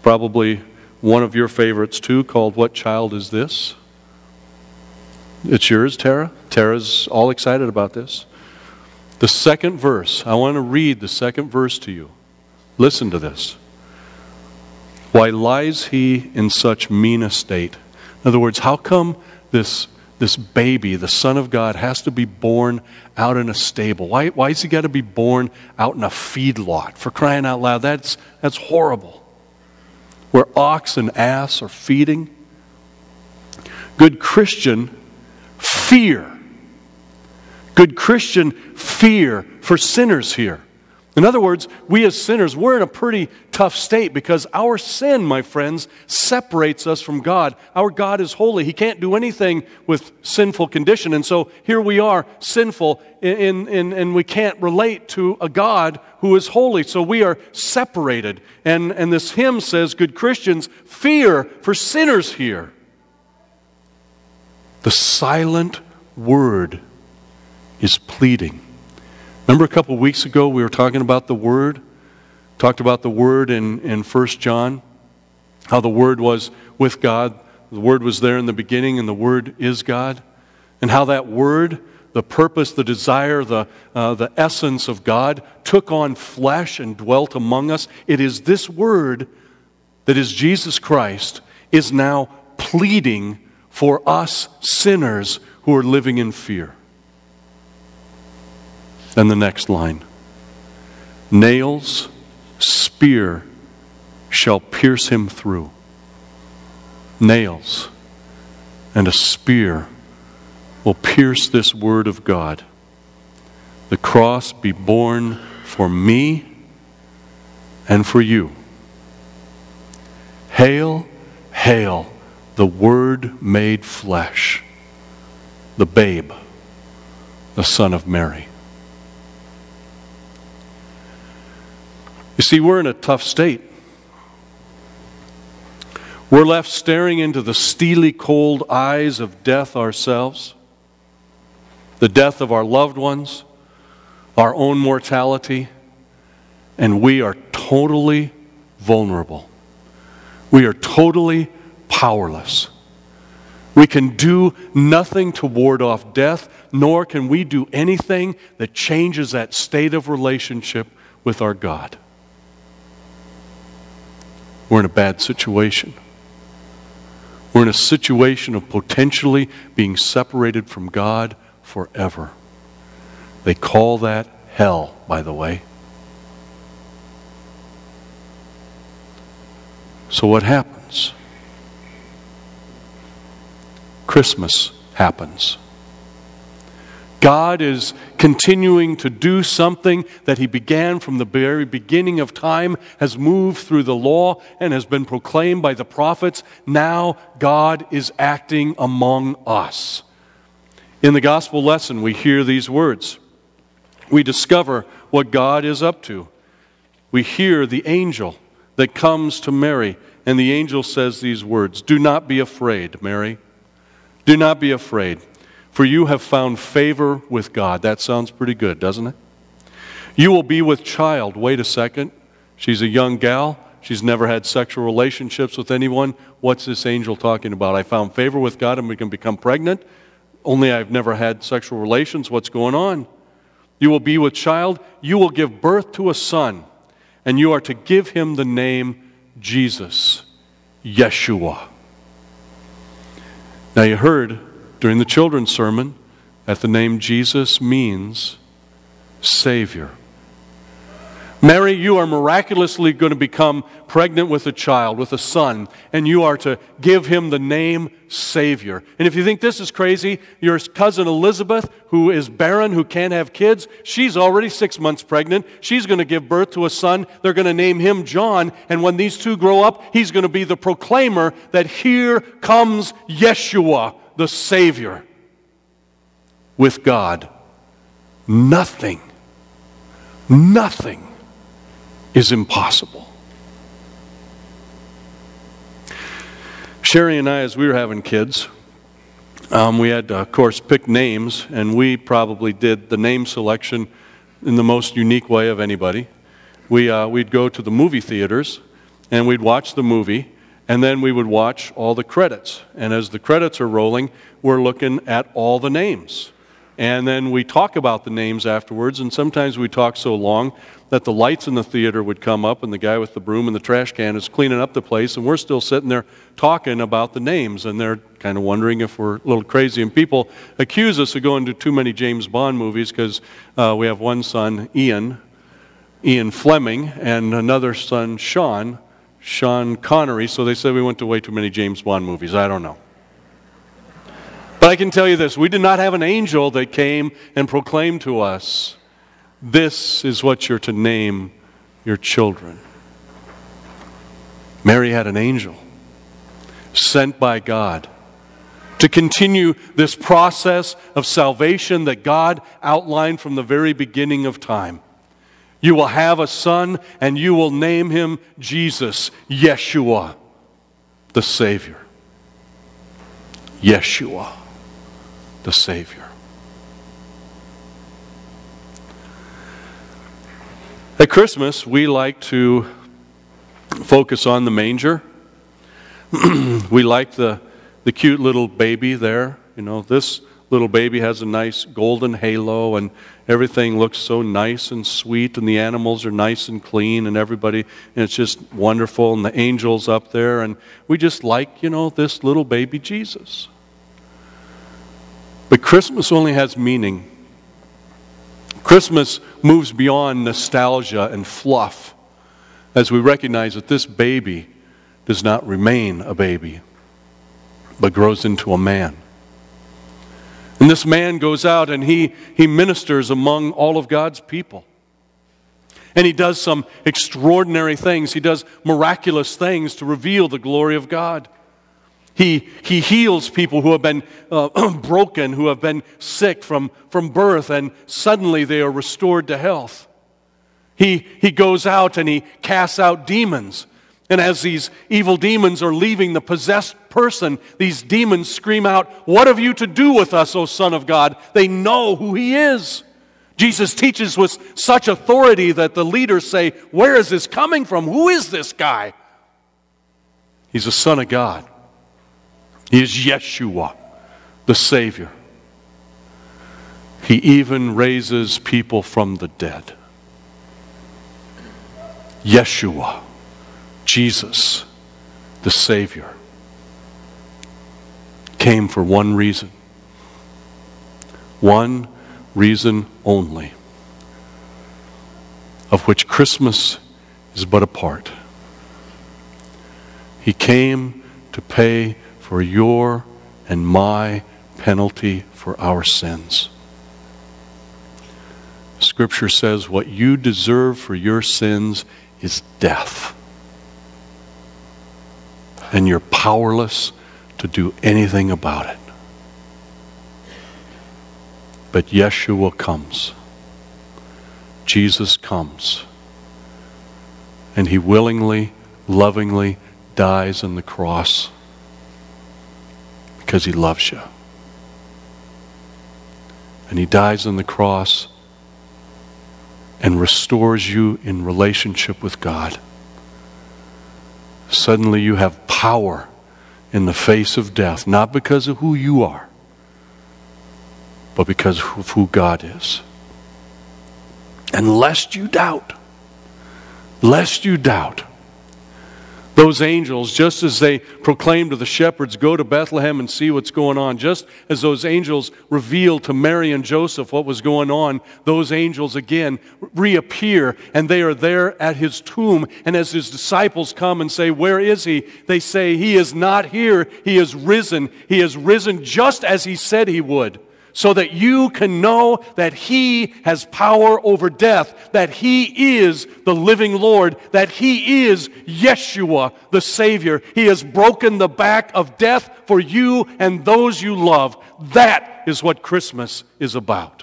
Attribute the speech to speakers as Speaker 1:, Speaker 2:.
Speaker 1: probably one of your favorites too, called What Child Is This? It's yours, Tara. Tara's all excited about this. The second verse, I want to read the second verse to you. Listen to this. Why lies he in such mean estate? In other words, how come this baby, the Son of God, has to be born out in a stable? Why has he got to be born out in a feedlot? For crying out loud, that's horrible. Where ox and ass are feeding. Good Christian, fear. Good Christian, fear for sinners here. In other words, we as sinners, we're in a pretty tough state because our sin, my friends, separates us from God. Our God is holy. He can't do anything with sinful condition. And so here we are, sinful, and we can't relate to a God who is holy. So we are separated. And this hymn says, good Christians, fear for sinners here. The silent word is pleading. Remember a couple of weeks ago we were talking about the Word? Talked about the Word in 1 John. How the Word was with God. The Word was there in the beginning and the Word is God. And how that Word, the purpose, the desire, the essence of God took on flesh and dwelt among us. It is this Word that is Jesus Christ is now pleading for us sinners who are living in fear. And the next line, nails, spear shall pierce him through. Nails and a spear will pierce this word of God. The cross be borne for me and for you. Hail, hail, the Word made flesh, the babe, the Son of Mary. You see, we're in a tough state. We're left staring into the steely cold eyes of death ourselves, the death of our loved ones, our own mortality, and we are totally vulnerable. We are totally powerless. We can do nothing to ward off death, nor can we do anything that changes that state of relationship with our God. We're in a bad situation. We're in a situation of potentially being separated from God forever. They call that hell, by the way. So what happens? Christmas happens. God is continuing to do something that He began from the very beginning of time, has moved through the law and has been proclaimed by the prophets. Now God is acting among us. In the gospel lesson, we hear these words. We discover what God is up to. We hear the angel that comes to Mary, and the angel says these words, "Do not be afraid, Mary. Do not be afraid. For you have found favor with God." That sounds pretty good, doesn't it? You will be with child. Wait a second. She's a young gal. She's never had sexual relationships with anyone. What's this angel talking about? I found favor with God and we can become pregnant. Only I've never had sexual relations. What's going on? You will be with child. You will give birth to a son. And you are to give him the name Jesus, Yeshua. Now you heard during the children's sermon that the name Jesus means Savior. Mary, you are miraculously going to become pregnant with a child, with a son, and you are to give him the name Savior. And if you think this is crazy, your cousin Elizabeth, who is barren, who can't have kids, she's already 6 months pregnant. She's going to give birth to a son. They're going to name him John, and when these two grow up, he's going to be the proclaimer that here comes Yeshua, the Savior. With God, nothing is impossible. Sherry and I, as we were having kids, we had to, of course, pick names, and we probably did the name selection in the most unique way of anybody. We'd go to the movie theaters, and we'd watch the movie, and then we would watch all the credits. And as the credits are rolling, we're looking at all the names. And then we talk about the names afterwards, and sometimes we talk so long that the lights in the theater would come up, and the guy with the broom and the trash can is cleaning up the place, and we're still sitting there talking about the names, and they're kind of wondering if we're a little crazy. And people accuse us of going to too many James Bond movies because we have one son, Ian Fleming, and another son, Sean Connery, so they said we went to way too many James Bond movies. I don't know. But I can tell you this, we did not have an angel that came and proclaimed to us, this is what you're to name your children. Mary had an angel sent by God to continue this process of salvation that God outlined from the very beginning of time. You will have a son, and you will name him Jesus, Yeshua, the Savior. Yeshua, the Savior. At Christmas, we like to focus on the manger. We like the cute little baby there. You know, this little baby has a nice golden halo, and everything looks so nice and sweet, and the animals are nice and clean, and everybody, and it's just wonderful, and the angels up there, and we just like, you know, this little baby Jesus. But Christmas only has meaning. Christmas moves beyond nostalgia and fluff as we recognize that this baby does not remain a baby, but grows into a man. And this man goes out and he ministers among all of God's people. And he does some extraordinary things. He does miraculous things to reveal the glory of God. He heals people who have been broken, who have been sick from birth, and suddenly they are restored to health. He goes out and he casts out demons. And as these evil demons are leaving the possessed person, these demons scream out, "What have you to do with us, O Son of God?" They know who he is. Jesus teaches with such authority that the leaders say, "Where is this coming from? Who is this guy?" He's a Son of God. He is Yeshua, the Savior. He even raises people from the dead. Yeshua, Jesus, the Savior, came for one reason only, of which Christmas is but a part. He came to pay for your and my penalty for our sins. Scripture says what you deserve for your sins is death. And you're powerless to do anything about it. But Yeshua comes. Jesus comes. And he willingly, lovingly dies on the cross because he loves you. And he dies on the cross and restores you in relationship with God. Suddenly you have power in the face of death, not because of who you are, but because of who God is. And lest you doubt, those angels, just as they proclaimed to the shepherds, "Go to Bethlehem and see what's going on," just as those angels revealed to Mary and Joseph what was going on, those angels again reappear, and they are there at his tomb. And as his disciples come and say, "Where is he?" they say, "He is not here. He is risen. He is risen just as he said he would." So that you can know that he has power over death, that he is the living Lord, that he is Yeshua, the Savior. He has broken the back of death for you and those you love. That is what Christmas is about.